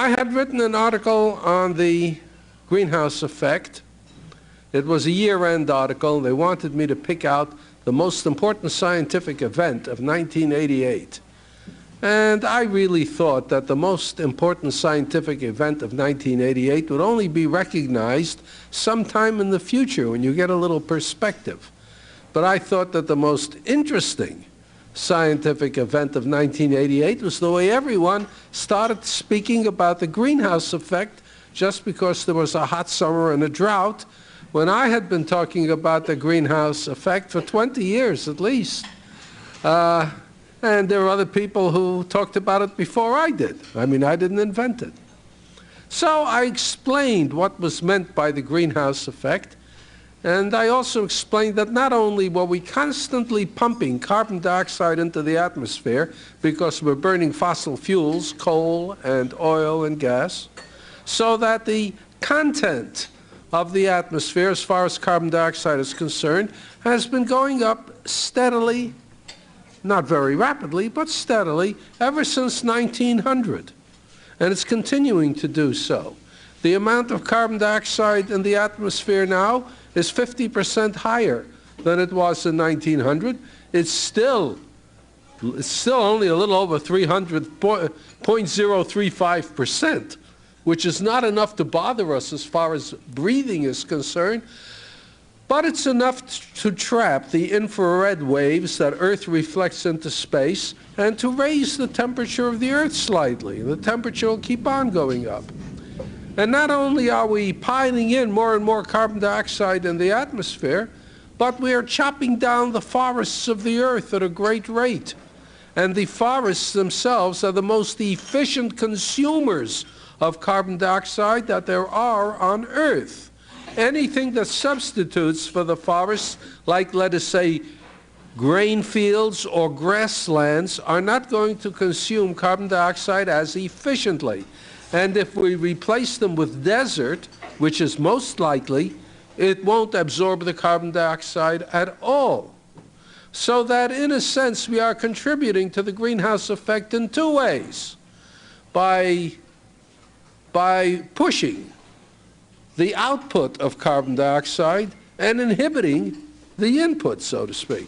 I had written an article on the greenhouse effect. It was a year-end article. They wanted me to pick out the most important scientific event of 1988. And I really thought that the most important scientific event of 1988 would only be recognized sometime in the future when you get a little perspective. But I thought that the most interesting scientific event of 1988 was the way everyone started speaking about the greenhouse effect just because there was a hot summer and a drought, when I had been talking about the greenhouse effect for 20 years at least. And there were other people who talked about it before I did. I mean, I didn't invent it. So I explained what was meant by the greenhouse effect, and I also explained that not only were we constantly pumping carbon dioxide into the atmosphere because we're burning fossil fuels, coal and oil and gas, so that the content of the atmosphere, as far as carbon dioxide is concerned, has been going up steadily, not very rapidly, but steadily, ever since 1900. And it's continuing to do so. The amount of carbon dioxide in the atmosphere now is 50% higher than it was in 1900. It's still only a little over 0.035%, which is not enough to bother us as far as breathing is concerned, but it's enough to trap the infrared waves that Earth reflects into space and to raise the temperature of the Earth slightly. The temperature will keep on going up. And not only are we piling in more and more carbon dioxide in the atmosphere, but we are chopping down the forests of the Earth at a great rate. And the forests themselves are the most efficient consumers of carbon dioxide that there are on Earth. Anything that substitutes for the forests, like, let us say, grain fields or grasslands, are not going to consume carbon dioxide as efficiently. And if we replace them with desert, which is most likely, it won't absorb the carbon dioxide at all. So that, in a sense, we are contributing to the greenhouse effect in two ways. By pushing the output of carbon dioxide and inhibiting the input, so to speak.